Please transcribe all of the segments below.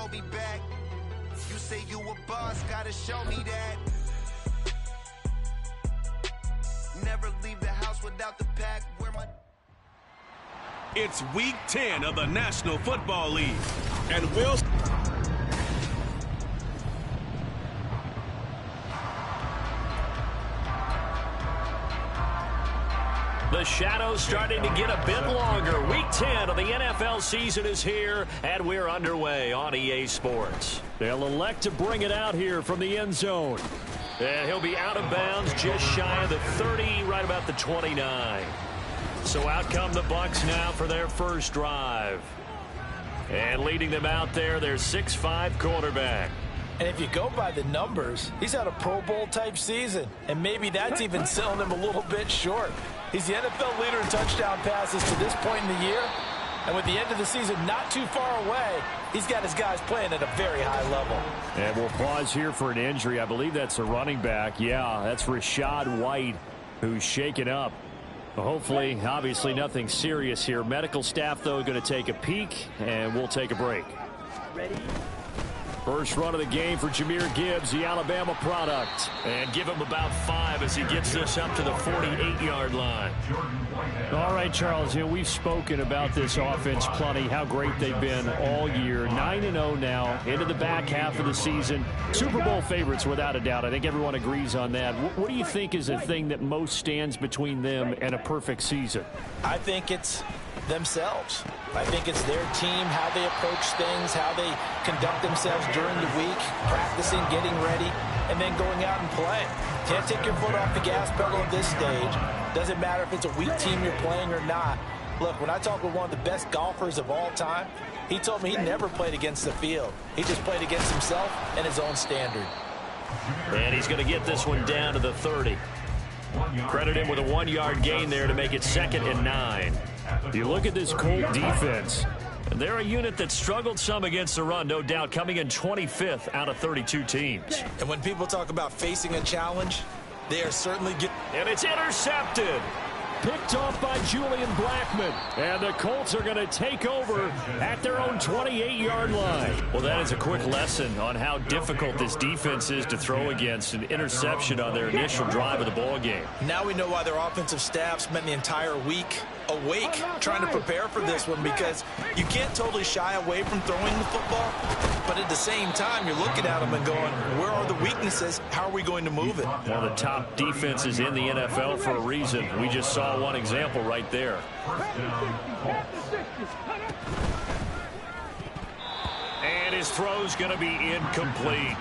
hold me back. You say you a boss, gotta show me that. Never leave the house without the pack. Where my... It's week 10 of the National Football League. And we'll... The shadow's starting to get a bit longer. Week 10 of the NFL season is here, and we're underway on EA Sports. They'll elect to bring it out here from the end zone. And he'll be out of bounds just shy of the 30, right about the 29. So out come the Bucs now for their first drive. And leading them out there, their 6'5" quarterback. And if you go by the numbers, he's had a Pro Bowl-type season. And maybe that's even selling him a little bit short. He's the NFL leader in touchdown passes to this point in the year. And with the end of the season not too far away, he's got his guys playing at a very high level. And we'll pause here for an injury. I believe that's a running back. Yeah, that's Rachaad White, who's shaken up. Hopefully, obviously, nothing serious here. Medical staff, though, going to take a peek, and we'll take a break. Ready? First run of the game for Jahmyr Gibbs, the Alabama product. And give him about 5 as he gets this up to the 48-yard line. All right, Charles, we've spoken about this offense plenty, how great they've been all year. 9-0 now, into the back half of the season. Super Bowl favorites, without a doubt. I think everyone agrees on that. What do you think is the thing that most stands between them and a perfect season? I think it's themselves. I think it's their team, how they approach things, how they conduct themselves during the week, practicing, getting ready, and then going out and playing. Can't take your foot off the gas pedal at this stage. Doesn't matter if it's a weak team you're playing or not. Look, when I talk with one of the best golfers of all time, he told me he never played against the field. He just played against himself and his own standard. And he's going to get this one down to the 30. Credit him with a 1-yard gain there to make it 2nd and 9. You look at this Colt defense. They're a unit that struggled some against the run, no doubt, coming in 25th out of 32 teams. And when people talk about facing a challenge, they are certainly getting... And it's intercepted. Picked off by Julian Blackmon. And the Colts are going to take over at their own 28-yard line. Well, that is a quick lesson on how difficult this defense is to throw against. An interception on their initial drive of the ball game. Now we know why their offensive staff spent the entire week awake trying to prepare for this one, because you can't totally shy away from throwing the football, but at the same time you're looking at them and going, where are the weaknesses? How are we going to move it? One of the top defenses in the NFL for a reason. We just saw one example right there. And his throw's going to be incomplete.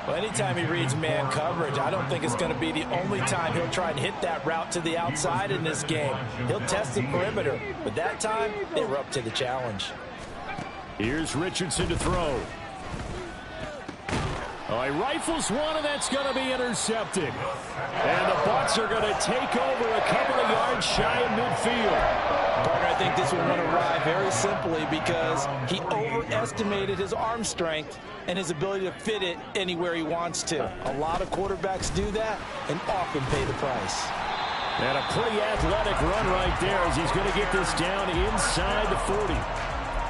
Well, anytime he reads man coverage, I don't think it's going to be the only time he'll try and hit that route to the outside in this game. He'll test the perimeter, but that time they were up to the challenge. Here's Richardson to throw. Oh, he rifles one, and that's going to be intercepted. And the Bucs are going to take over a couple of yards shy of midfield. Parker, I think this one went awry very simply because he overestimated his arm strength and his ability to fit it anywhere he wants to. A lot of quarterbacks do that and often pay the price. And a pretty athletic run right there as he's going to get this down inside the 40.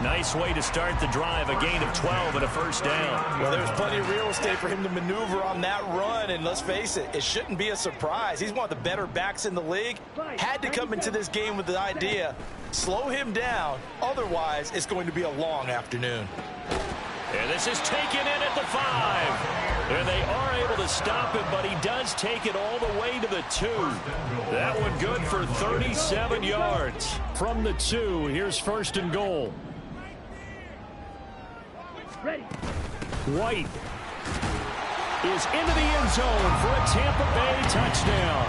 Nice way to start the drive, a gain of 12 and a first down. Well, there's plenty of real estate for him to maneuver on that run, and let's face it, it shouldn't be a surprise. He's one of the better backs in the league. Had to come into this game with the idea, slow him down, otherwise it's going to be a long afternoon. And this is taken in at the 5. And they are able to stop him, but he does take it all the way to the 2. That one good for 37 yards. From the 2, here's 1st and goal. Ready. White is into the end zone for a Tampa Bay touchdown.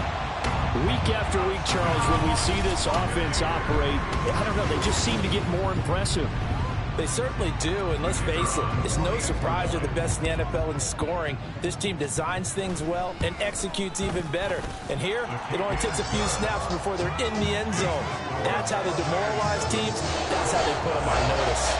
Week after week, Charles, when we see this offense operate, I don't know, they just seem to get more impressive. They certainly do, and let's face it, it's no surprise they're the best in the NFL in scoring. This team designs things well and executes even better. And here, it only takes a few snaps before they're in the end zone. That's how they demoralize teams. That's how they put them on notice.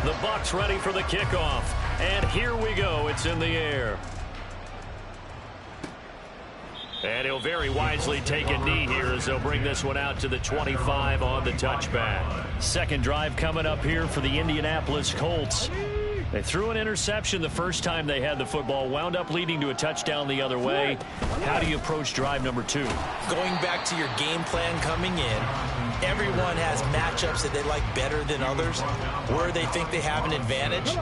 The Bucs ready for the kickoff. And here we go. It's in the air. And he'll very wisely take a knee here as they'll bring this one out to the 25 on the touchback. Second drive coming up here for the Indianapolis Colts. They threw an interception the first time they had the football, wound up leading to a touchdown the other way. How do you approach drive number 2? Going back to your game plan coming in, everyone has matchups that they like better than others, where they think they have an advantage.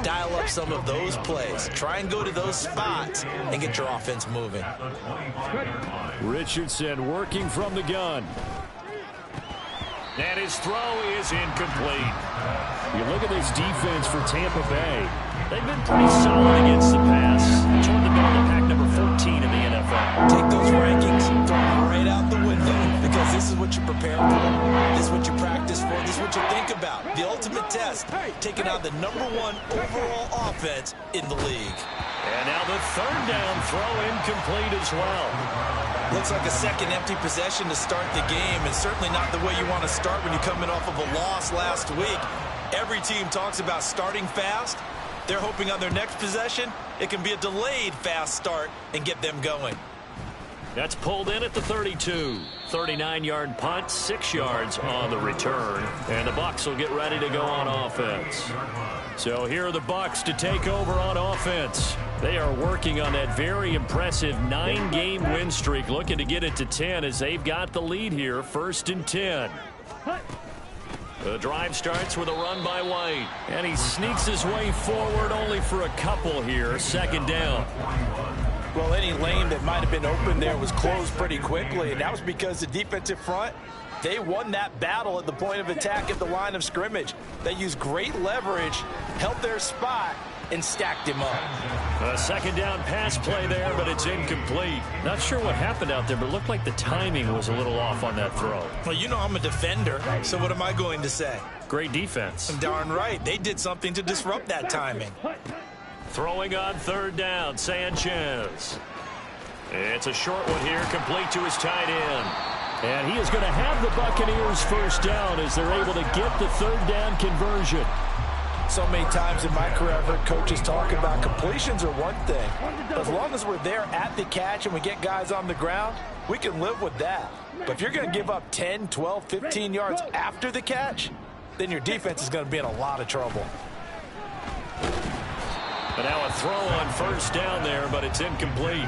Dial up some of those plays. Try and go to those spots and get your offense moving. Richardson working from the gun. And his throw is incomplete. You look at this defense for Tampa Bay. They've been pretty solid against the pass. Toward the middle of the pack, number 14 in the NFL. Take those rankings, throw them right out the window, because this is what you prepare for. This is what you practice for. This is what you think about. The ultimate test, taking out the #1 overall offense in the league. And now the third down throw incomplete as well. Looks like a second empty possession to start the game, and certainly not the way you want to start when you're coming off of a loss last week. Every team talks about starting fast. They're hoping on their next possession, it can be a delayed fast start and get them going. That's pulled in at the 32. 39-yard punt, 6 yards on the return. And the Bucs will get ready to go on offense. So here are the Bucs to take over on offense. They are working on that very impressive 9-game win streak, looking to get it to 10 as they've got the lead here, 1st and 10. The drive starts with a run by White, and he sneaks his way forward only for a couple here, 2nd down. Well, any lane that might have been open there was closed pretty quickly, and that was because the defensive front, they won that battle at the point of attack at the line of scrimmage. They used great leverage, held their spot, and stacked him up. A 2nd down pass play there, but it's incomplete. Not sure what happened out there, but it looked like the timing was a little off on that throw. Well, you know I'm a defender, so what am I going to say? Great defense. Darn right. They did something to disrupt that timing. Throwing on 3rd down, Sanchez. It's a short one here, complete to his tight end. And he is going to have the Buccaneers 1st down as they're able to get the 3rd down conversion. So many times in my career, I've heard coaches talk about completions are one thing. But as long as we're there at the catch and we get guys on the ground, we can live with that. But if you're going to give up 10, 12, 15 yards after the catch, then your defense is going to be in a lot of trouble. But now a throw on 1st down there, but it's incomplete.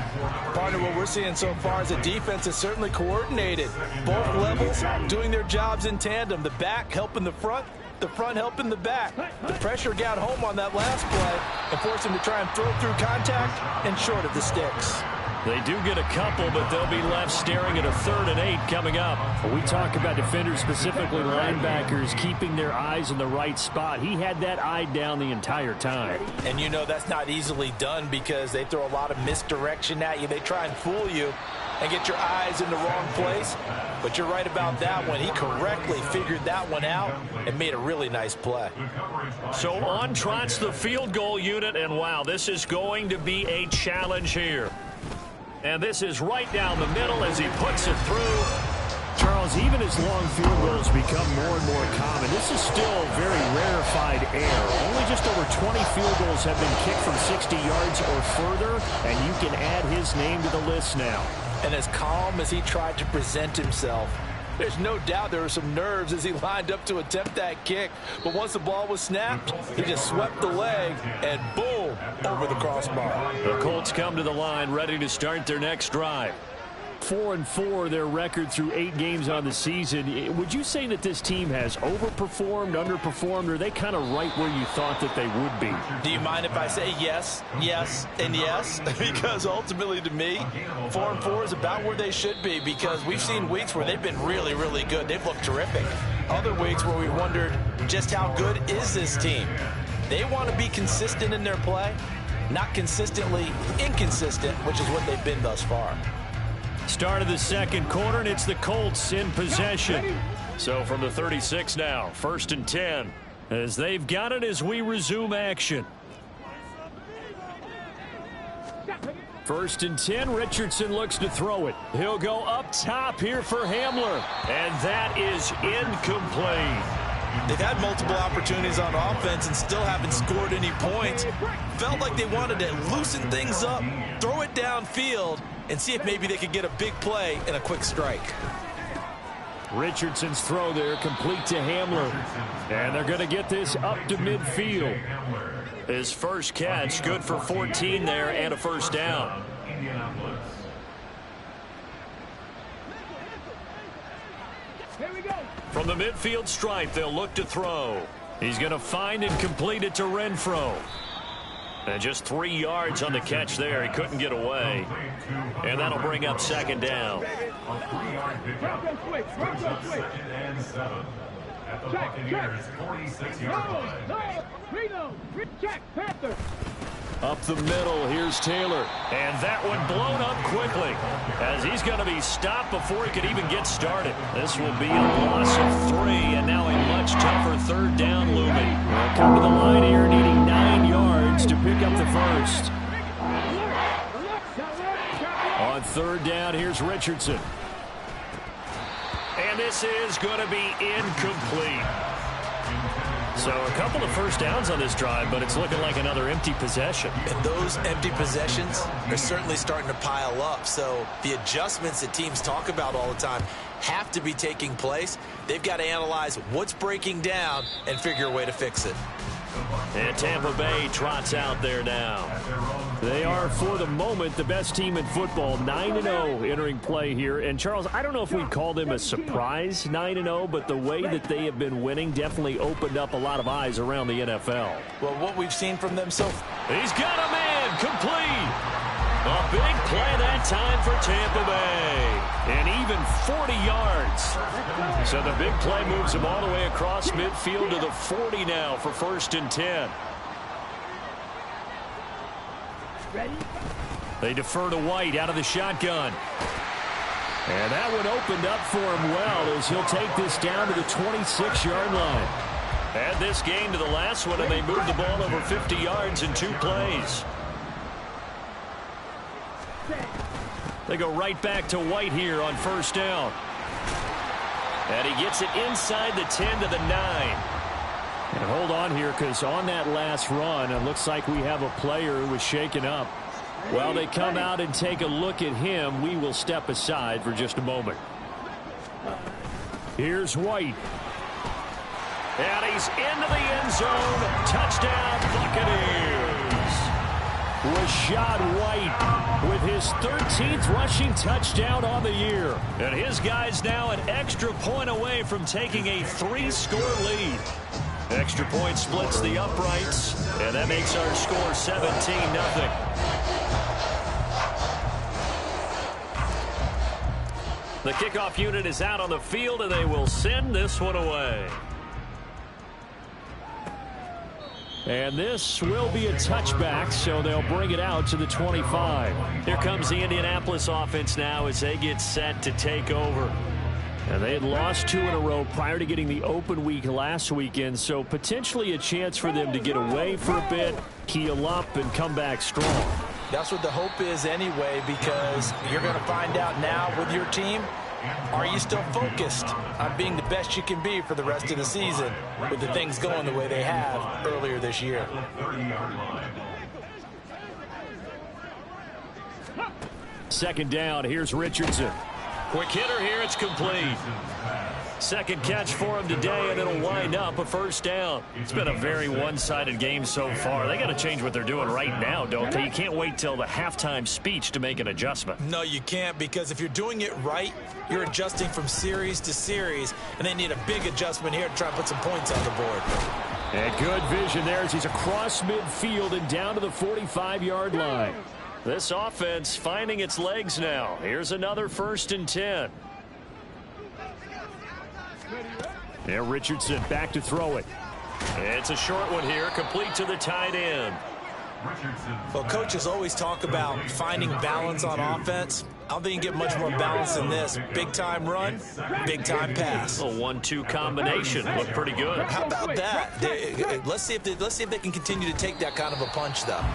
Partner, what we're seeing so far is the defense is certainly coordinated. Both levels doing their jobs in tandem. The back helping the front helping the back. The pressure got home on that last play and forced him to try and throw through contact and short of the sticks. They do get a couple, but they'll be left staring at a 3rd and 8 coming up. We talk about defenders, specifically linebackers, keeping their eyes in the right spot. He had that eye down the entire time. And you know that's not easily done because they throw a lot of misdirection at you. They try and fool you and get your eyes in the wrong place. But you're right about that one. He correctly figured that one out and made a really nice play. So on trots the field goal unit, and wow, this is going to be a challenge here. And this is right down the middle as he puts it through. Charles, even as long field goals become more and more common, this is still very rarefied air. Only just over 20 field goals have been kicked from 60 yards or further, and you can add his name to the list now. And as calm as he tried to present himself, there's no doubt there were some nerves as he lined up to attempt that kick. But once the ball was snapped, he just swept the leg and boom, over the crossbar. The Colts come to the line ready to start their next drive. 4-4 their record through 8 games on the season. Would you say that this team has overperformed, underperformed, or are they kind of right where you thought that they would be? Do you mind if I say yes, yes, and yes? Because ultimately to me, 4-4 is about where they should be because we've seen weeks where they've been really, really good. They've looked terrific. Other weeks where we wondered just how good is this team? They want to be consistent in their play, not consistently inconsistent, which is what they've been thus far. Start of the 2nd quarter, and it's the Colts in possession. So from the 36 now, 1st and 10, as they've got it as we resume action. 1st and 10, Richardson looks to throw it. He'll go up top here for Hamler, and that is incomplete. They've had multiple opportunities on offense and still haven't scored any points. Felt like they wanted to loosen things up, throw it downfield, and see if maybe they could get a big play and a quick strike. Richardson's throw there, complete to Hamler. And they're going to get this up to midfield. His first catch, good for 14 there and a first down. From the midfield stripe, they'll look to throw. He's going to find and complete it to Renfro. And just 3 yards on the catch there. He couldn't get away. And that'll bring up second down. Up the middle, here's Taylor. And that one blown up quickly as he's going to be stopped before he could even get started. This will be a loss of 3, and now a much tougher third down looming. They'll come to the line here, needing 9 yards to pick up the first. On third down, here's Richardson. And this is going to be incomplete. So a couple of first downs on this drive, but it's looking like another empty possession. And those empty possessions are certainly starting to pile up. So the adjustments that teams talk about all the time have to be taking place. They've got to analyze what's breaking down and figure a way to fix it. And Tampa Bay trots out there now. They are, for the moment, the best team in football, 9-0 entering play here. And, Charles, I don't know if we'd call them a surprise 9-0, but the way that they have been winning definitely opened up a lot of eyes around the NFL. Well, what we've seen from them so far. He's got a man complete. A big play that time for Tampa Bay. And even 40 yards. So the big play moves him all the way across midfield to the 40 now for 1st and 10. They defer to White out of the shotgun. And that one opened up for him well as he'll take this down to the 26-yard line. Add this game to the last one, and they moved the ball over 50 yards in 2 plays. They go right back to White here on first down. And he gets it inside the 10 to the 9. And hold on here, because on that last run, it looks like we have a player who was shaken up. While they come out and take a look at him, we will step aside for just a moment. Here's White. And he's into the end zone. Touchdown, Buccaneers. Rashad White with his 13th rushing touchdown on the year. And his guys now an extra point away from taking a 3-score lead. Extra point splits the uprights, and that makes our score 17-0. The kickoff unit is out on the field, and they will send this one away. And this will be a touchback, so they'll bring it out to the 25. Here comes the Indianapolis offense now as they get set to take over. And they had lost 2 in a row prior to getting the open week last weekend, so potentially a chance for them to get away for a bit, heal up, and come back strong. That's what the hope is anyway, because you're going to find out now with your team, are you still focused on being the best you can be for the rest of the season with the things going the way they have earlier this year? Second down, here's Richardson. Quick hitter here, it's complete. Second catch for him today, and it'll wind up a first down. It's been a very one-sided game so far. They got to change what they're doing right now, don't they? You can't wait till the halftime speech to make an adjustment. No, you can't, because if you're doing it right, you're adjusting from series to series, and they need a big adjustment here to try to put some points on the board. And good vision there as he's across midfield and down to the 45-yard line. This offense finding its legs now. Here's another 1st and 10. Yeah, Richardson back to throw it. It's a short one here, complete to the tight end. Well, coaches always talk about finding balance on offense. I don't think you can get much more balance than this. Big-time run, big-time pass. A 1-2 combination. Looked pretty good. How about that? Let's see if they can continue to take that kind of a punch, though.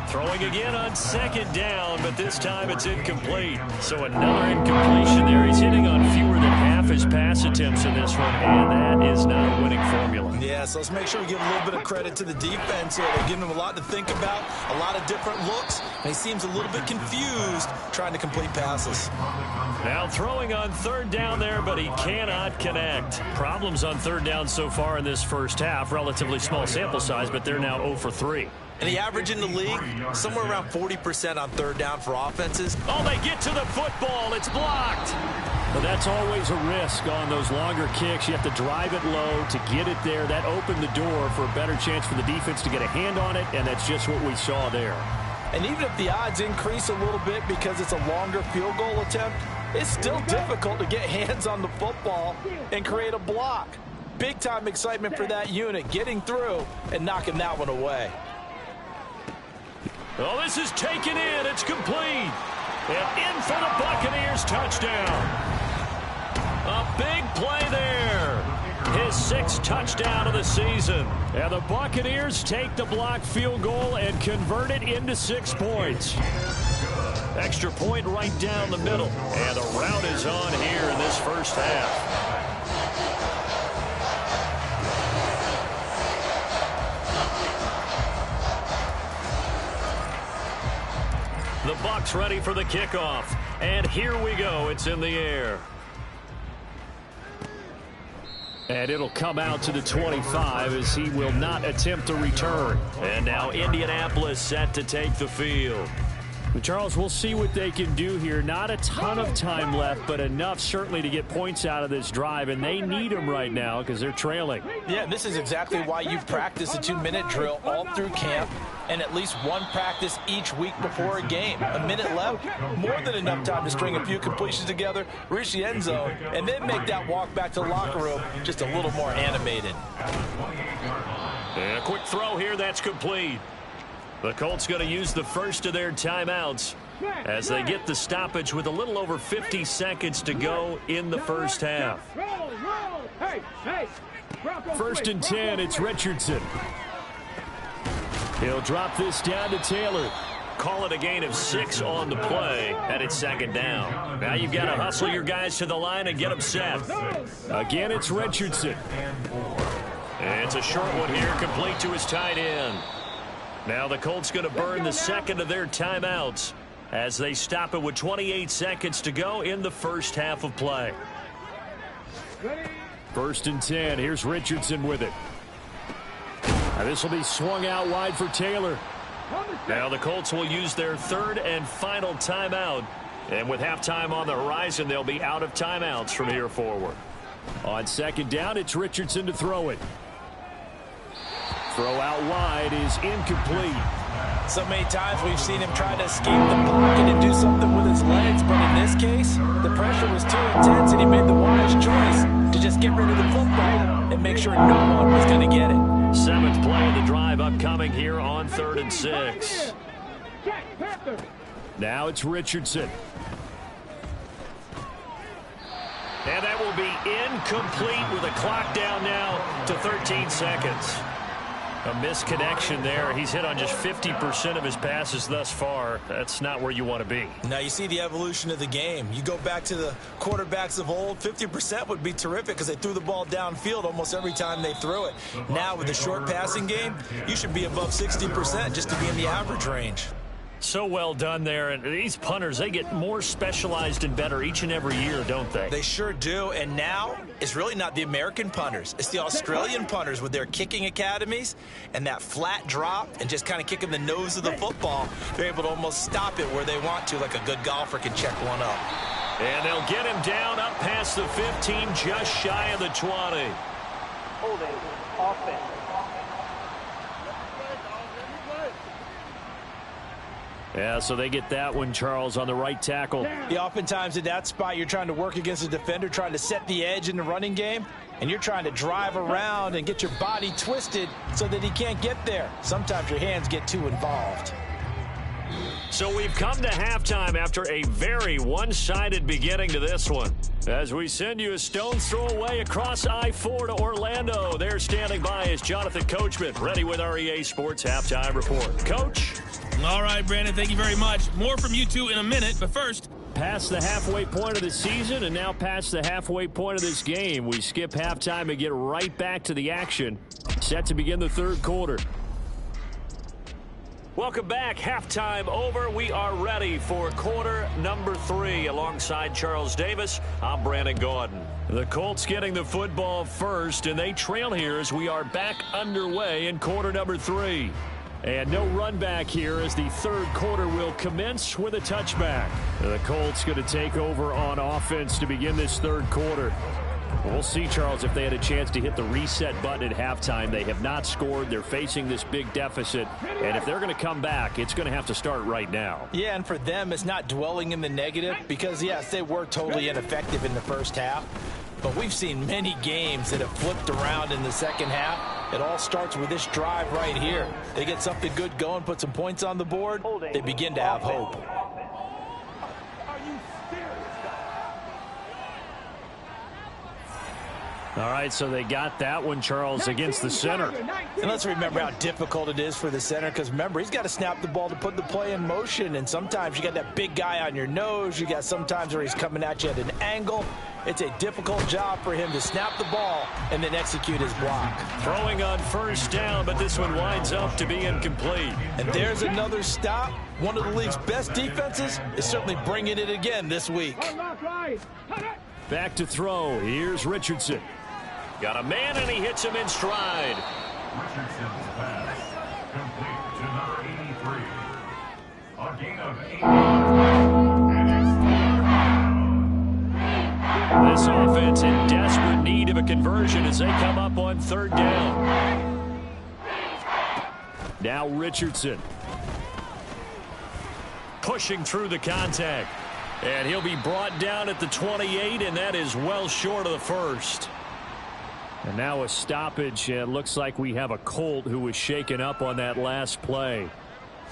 Throwing again on second down, but this time it's incomplete. So another incompletion there. He's hitting on fewer than half his pass attempts in this one, and that is not a winning formula. Yeah, so let's make sure we give a little bit of credit to the defense here. They're giving him a lot to think about, a lot of different looks, and he seems a little bit confused trying to complete passes. Now throwing on third down there, but he cannot connect. Problems on third down so far in this first half. Relatively small sample size, but they're now 0 for 3. And the average in the league, somewhere around 40% on third down for offenses. Oh, they get to the football. It's blocked. But that's always a risk on those longer kicks. You have to drive it low to get it there. That opened the door for a better chance for the defense to get a hand on it, and that's just what we saw there. And even if the odds increase a little bit because it's a longer field goal attempt, it's still difficult to get hands on the football and create a block. Big-time excitement for that unit, getting through and knocking that one away. Oh, this is taken in. It's complete. And in for the Buccaneers touchdown. A big play there. His 6th touchdown of the season. And the Buccaneers take the blocked field goal and convert it into 6 points. Extra point right down the middle. And the route is on here in this first half. The Bucs ready for the kickoff. And here we go. It's in the air. And it'll come out to the 25 as he will not attempt a return. And now Indianapolis set to take the field. But Charles, we'll see what they can do here. Not a ton of time left, but enough certainly to get points out of this drive. And they need them right now because they're trailing. Yeah, this is exactly why you practice a 2-minute drill all through camp and at least one practice each week before a game. A minute left, more than enough time to string a few completions together, reach the end zone, and then make that walk back to the locker room just a little more animated. And a quick throw here, that's complete. The Colts going to use the first of their timeouts as they get the stoppage with a little over 50 seconds to go in the first half. First and 10, it's Richardson. He'll drop this down to Taylor. Call it a gain of 6 on the play, and it's 2nd down. Now you've got to hustle your guys to the line and get them set. Again, it's Richardson. And it's a short one here, complete to his tight end. Now the Colts going to burn the 2nd of their timeouts as they stop it with 28 seconds to go in the first half of play. First and 10. Here's Richardson with it. Now this will be swung out wide for Taylor. Now the Colts will use their 3rd and final timeout. And with halftime on the horizon, they'll be out of timeouts from here forward. On 2nd down, it's Richardson to throw it. Throw out wide is incomplete. So many times we've seen him try to escape the pocket and do something with his legs, but in this case, the pressure was too intense and he made the wise choice to just get rid of the football and make sure no one was going to get it. 7th play of the drive upcoming here on 3rd and 6. Now it's Richardson. And that will be incomplete with a clock down now to 13 seconds. A misconnection there. He's hit on just 50% of his passes thus far. That's not where you want to be. Now you see the evolution of the game. You go back to the quarterbacks of old, 50% would be terrific because they threw the ball downfield almost every time they threw it. Now with the short passing game, you should be above 60% just to be in the average range. So well done there. And these punters, they get more specialized and better each and every year, don't they? They sure do. And now it's really not the American punters. It's the Australian punters with their kicking academies and that flat drop and just kind of kicking the nose of the football. They're able to almost stop it where they want to, like a good golfer can check one up. And they'll get him down up past the 15, just shy of the 20. Holding offense. Yeah, so they get that one, Charles, on the right tackle. Yeah, oftentimes in that spot, you're trying to work against a defender, trying to set the edge in the running game, and you're trying to drive around and get your body twisted so that he can't get there. Sometimes your hands get too involved. So we've come to halftime after a very one-sided beginning to this one. As we send you a stone's throw away across I-4 to Orlando. There standing by is Jonathan Coachman, ready with our EA Sports Halftime Report. Coach? All right, Brandon, thank you very much. More from you two in a minute, but first, Past the halfway point of the season and now past the halfway point of this game. We skip halftime and get right back to the action. Set to begin the third quarter. Welcome back. Halftime over. We are ready for quarter number 3. Alongside Charles Davis, I'm Brandon Gordon. The Colts getting the football first, and they trail here as we are back underway in quarter number 3. And no run back here as the third quarter will commence with a touchback. The Colts going to take over on offense to begin this third quarter. We'll see, Charles, if they had a chance to hit the reset button at halftime. They have not scored. They're facing this big deficit. And if they're going to come back, it's going to have to start right now. Yeah, and for them, it's not dwelling in the negative because, yes, they were totally ineffective in the first half. But we've seen many games that have flipped around in the second half. It all starts with this drive right here. They get something good going, put some points on the board. They begin to have hope. All right, so they got that one, Charles, against the center. And let's remember how difficult it is for the center because, remember, he's got to snap the ball to put the play in motion. And sometimes you got that big guy on your nose. You got sometimes where he's coming at you at an angle. It's a difficult job for him to snap the ball and then execute his block. Throwing on first down, but this one winds up to be incomplete. And there's another stop. One of the league's best defenses is certainly bringing it again this week. Back to throw. Here's Richardson. Got a man, and he hits him in stride. Richardson's pass complete to number 83. A gain of 8. And it's This offense in desperate need of a conversion as they come up on third down. Now Richardson. Pushing through the contact. And he'll be brought down at the 28, and that is well short of the first. And now a stoppage. It looks like we have a Colt who was shaken up on that last play.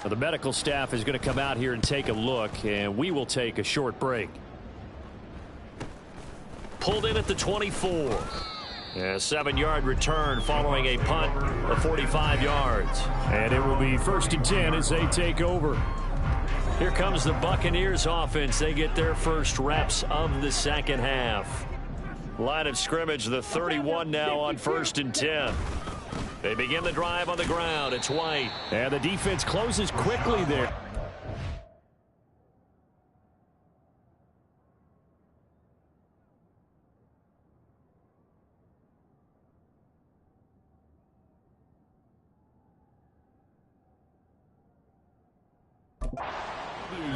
Now the medical staff is going to come out here and take a look, and we will take a short break. Pulled in at the 24. A 7-yard return following a punt of 45 yards. And it will be 1st and 10 as they take over. Here comes the Buccaneers offense. They get their first reps of the second half. Line of scrimmage, the 31 now on 1st and 10. They begin the drive on the ground. It's White. And the defense closes quickly there.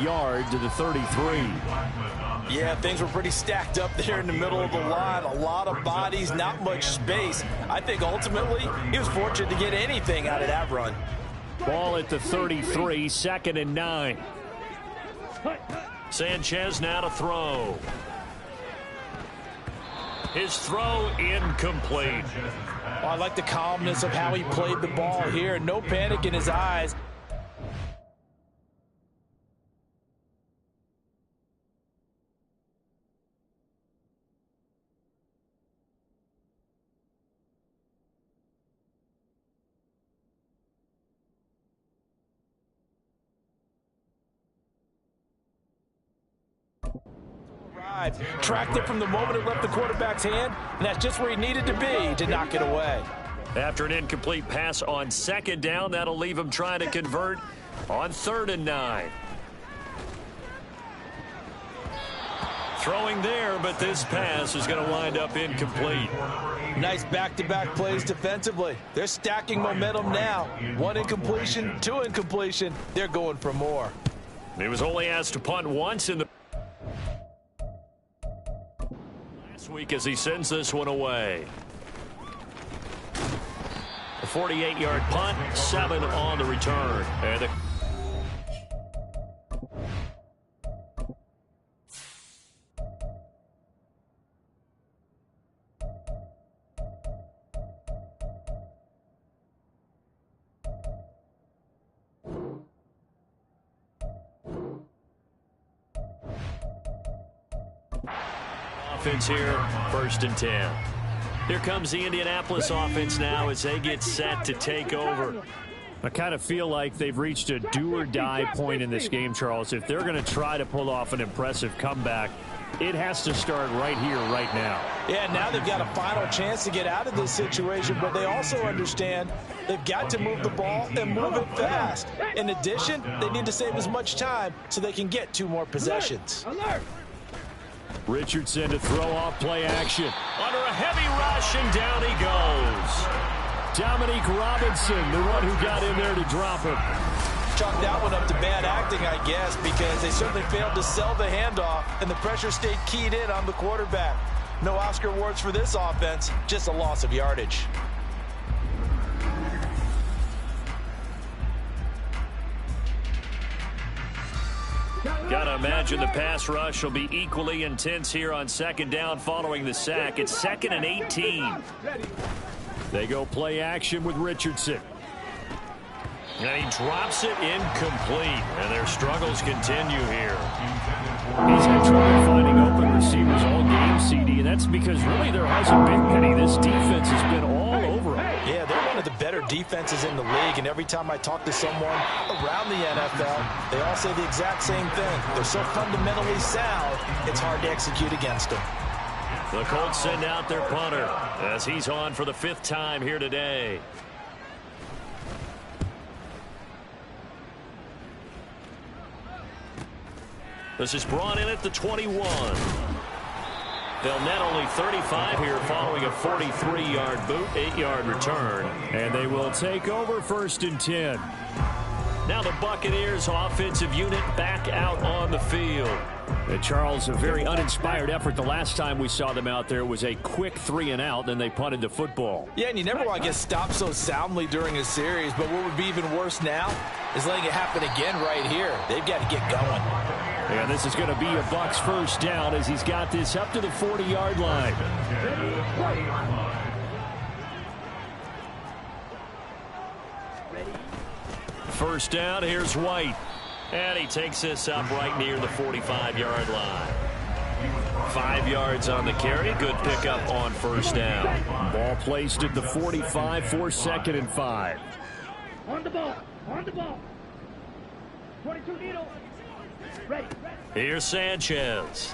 Yard to the 33. Yeah, things were pretty stacked up there in the middle of the line. A lot of bodies, not much space. I think ultimately he was fortunate to get anything out of that run. Ball at the 33, 2nd and 9. Sanchez now to throw. His throw incomplete. Oh, I like the calmness of how he played the ball here. No panic in his eyes. Tracked it from the moment it left the quarterback's hand, and that's just where he needed to be to knock it away. After an incomplete pass on 2nd down, that'll leave him trying to convert on 3rd and 9. Throwing there, but this pass is going to wind up incomplete. Nice back-to-back plays defensively. They're stacking momentum now. 1 incompletion, 2 incompletion. They're going for more. He was only asked to punt once in the week as he sends this one away. A 48-yard punt, 7 on the return. And the offense here, 1st and 10. Here comes the Indianapolis offense now as they get set to take over. I kind of feel like they've reached a do-or-die point in this game, Charles. If they're going to try to pull off an impressive comeback, it has to start right here, right now. Yeah, now they've got a final chance to get out of this situation, but they also understand they've got to move the ball and move it fast. In addition, they need to save as much time so they can get 2 more possessions. Richardson to throw off play action. Under a heavy rush, and down he goes. Dominique Robinson, the one who got in there to drop him. Chalk that one up to bad acting, I guess, because they certainly failed to sell the handoff, and the pressure stayed keyed in on the quarterback. No Oscar awards for this offense, just a loss of yardage. Gotta imagine the pass rush will be equally intense here on 2nd down following the sack. It's 2nd and 18. They go play action with Richardson. And he drops it incomplete. And their struggles continue here. He's had trouble finding open receivers all game, CD, and that's because really there hasn't been any. This defense has been all over him. Yeah, they're one of the better defenses in the league, and every time I talk to someone around the NFL, they all say the exact same thing. They're so fundamentally sound, it's hard to execute against them. The Colts send out their punter as he's on for the 5th time here today. This is brought in at the 21. They'll net only 35 here following a 43-yard boot, 8-yard return. And they will take over 1st and 10. Now the Buccaneers offensive unit back out on the field. And Charles, a very uninspired effort. The last time we saw them out there was a quick 3-and-out, then they punted the football. Yeah, and you never want to get stopped so soundly during a series, but what would be even worse now is letting it happen again right here. They've got to get going. And this is going to be a Bucs 1st down as he's got this up to the 40-yard line. First down, here's White. And he takes this up right near the 45-yard line. 5 yards on the carry. Good pickup on 1st down. Ball placed at the 45 for 2nd and 5. On the ball. On the ball. 22 needle. Ready. Here's Sanchez.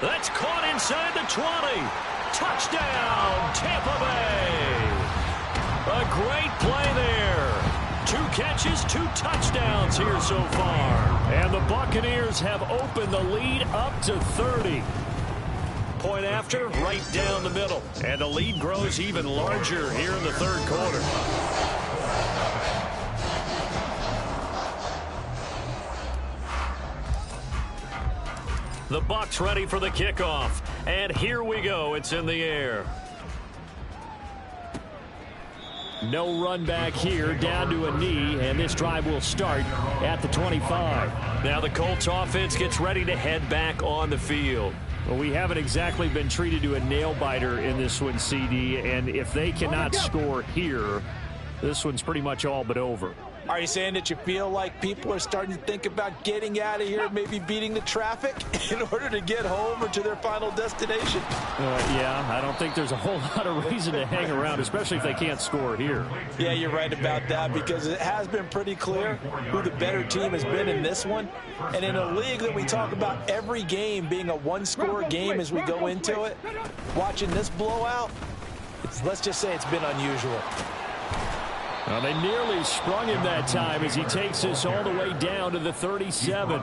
That's caught inside the 20. Touchdown, Tampa Bay. A great play there. 2 catches, 2 touchdowns here so far. And the Buccaneers have opened the lead up to 30. Point after, right down the middle. And the lead grows even larger here in the 3rd quarter. The Bucs ready for the kickoff. And here we go. It's in the air. No run back here, down to a knee, and this drive will start at the 25. Now the Colts offense gets ready to head back on the field. Well, we haven't exactly been treated to a nail-biter in this one, CD, and if they cannot score here, this one's pretty much all but over. Are you saying that you feel like people are starting to think about getting out of here, maybe beating the traffic in order to get home or to their final destination? Yeah, I don't think there's a whole lot of reason to hang around, especially if they can't score here. Yeah, you're right about that, because it has been pretty clear who the better team has been in this one. And in a league that we talk about every game being a one-score game as we go into it, watching this blowout, let's just say it's been unusual. Well, they nearly sprung him that time as he takes this all the way down to the 37.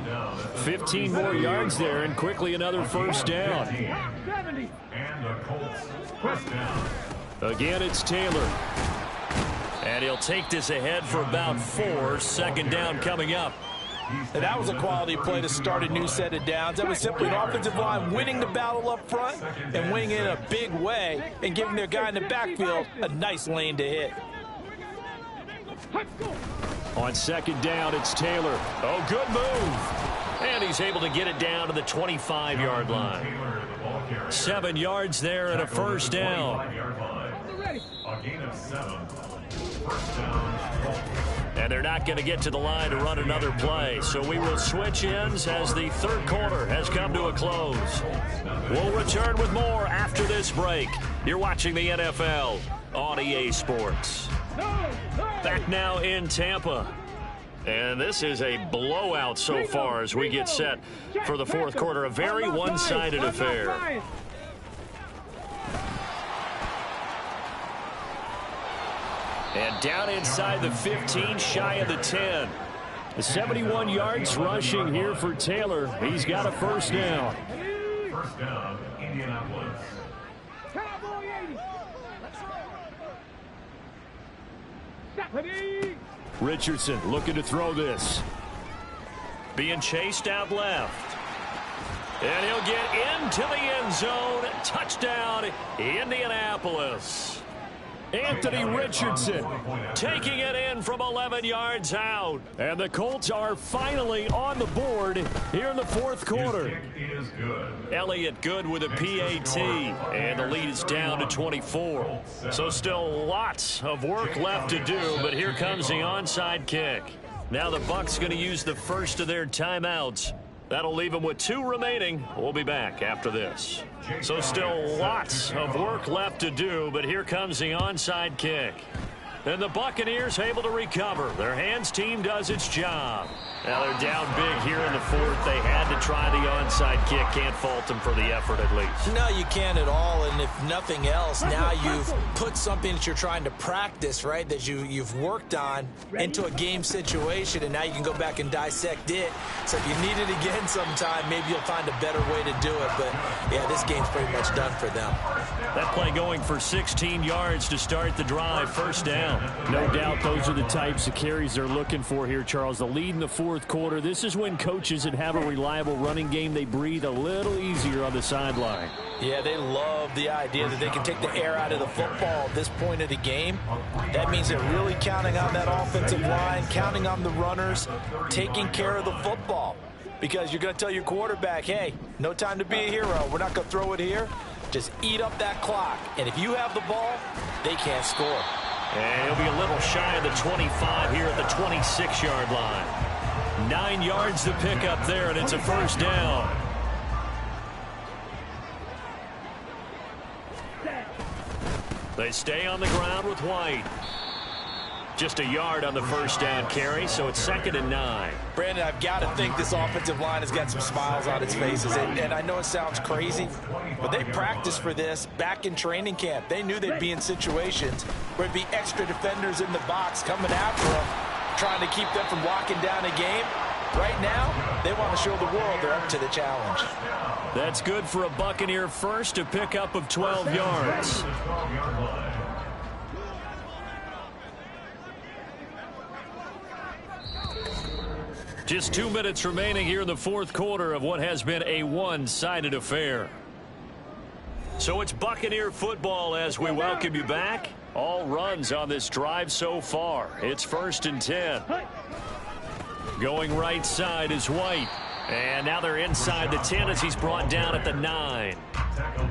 15 more yards there, and quickly another 1st down. Again, it's Taylor. And he'll take this ahead for about 4. 2nd down coming up. And that was a quality play to start a new set of downs. That was simply an offensive line winning the battle up front and winning it in a big way and giving their guy in the backfield a nice lane to hit. On 2nd down, it's Taylor. Oh, good move. And he's able to get it down to the 25-yard line. 7 yards there and a 1st down. A gain of 7. And they're not going to get to the line to run another play. So we will switch ends as the 3rd quarter has come to a close. We'll return with more after this break. You're watching the NFL on EA Sports. Back now in Tampa. And this is a blowout so far as we get set for the fourth quarter. A very one-sided affair. And down inside the 15, shy of the 10. The 71 yards rushing here for Taylor. He's got a first down. First down, Indianapolis. Richardson looking to throw this. Being chased out left. And he'll get into the end zone. Touchdown, Indianapolis. Anthony Richardson taking it in from 11 yards out. And the Colts are finally on the board here in the fourth quarter. His kick is good. Elliott good with a PAT. And the lead is down to 24. So still lots of work left to do, but here comes the onside kick. Now the Bucs going to use the first of their timeouts. That'll leave them with 2 remaining. We'll be back after this. So still lots of work left to do, but here comes the onside kick. And the Buccaneers able to recover. Their hands team does its job. Now they're down big here in the fourth. They had to try the onside kick. Can't fault them for the effort at least. No, you can't at all. And if nothing else, now you've put something that you're trying to practice, right, that you've worked on into a game situation, and now you can go back and dissect it. So if you need it again sometime, maybe you'll find a better way to do it. But, yeah, this game's pretty much done for them. That play going for 16 yards to start the drive. First down. No doubt those are the types of carries they're looking for here, Charles. The lead in the fourth quarter. This is when coaches that have a reliable running game, they breathe a little easier on the sideline. Yeah, they love the idea that they can take the air out of the football at this point of the game. That means they're really counting on that offensive line, counting on the runners, taking care of the football. Because you're going to tell your quarterback, hey, no time to be a hero. We're not going to throw it here. Just eat up that clock. And if you have the ball, they can't score. And he'll be a little shy of the 25 here at the 26-yard line. 9 yards to pick up there, and it's a first down. They stay on the ground with White. Just a yard on the first down carry, so it's 2nd and 9. Brandon, I've got to think this offensive line has got some smiles on its faces. And I know it sounds crazy, but they practiced for this back in training camp. They knew they'd be in situations where there'd be extra defenders in the box coming after them, trying to keep them from locking down a game. Right now, they want to show the world they're up to the challenge. That's good for a Buccaneer first, a pickup of 12 yards. Just 2 minutes remaining here in the fourth quarter of what has been a one-sided affair. So it's Buccaneer football as we welcome you back. All runs on this drive so far. It's 1st and 10. Going right side is White. And now they're inside the 10 as he's brought down at the 9.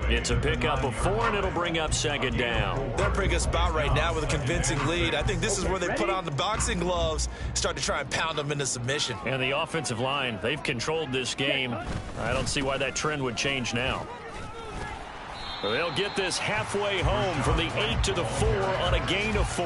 It's a pickup of 4, and it'll bring up 2nd down. They're pretty good spot right now with a convincing lead. I think this is where they put on the boxing gloves, start to try and pound them into submission. And the offensive line, they've controlled this game. I don't see why that trend would change now. They'll get this halfway home from the 8 to the 4 on a gain of 4.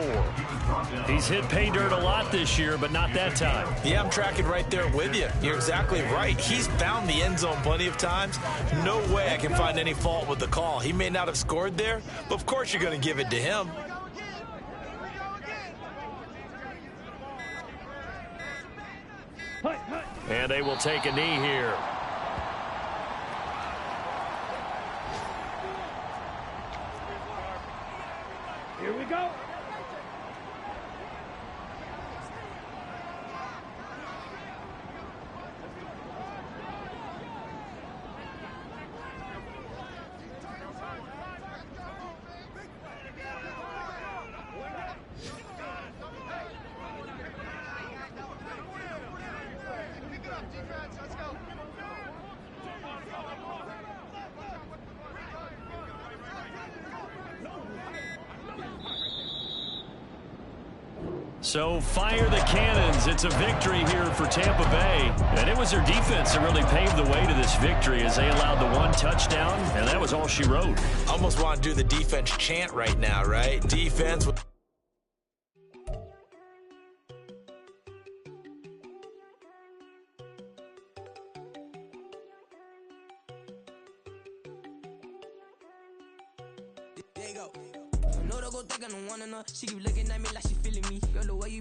He's hit pay dirt a lot this year, but not that time. Yeah, I'm tracking right there with you. You're exactly right. He's found the end zone plenty of times. No way I can find any fault with the call. He may not have scored there, but of course you're going to give it to him. And they will take a knee here. Here we go. So fire the cannons. It's a victory here for Tampa Bay. And it was their defense that really paved the way to this victory as they allowed the one touchdown, and that was all she wrote. Almost want to do the defense chant right now, right? Defense. There you go. No, don't go think I don't wanna know. She keep looking at me like she feeling me. Girl, the way you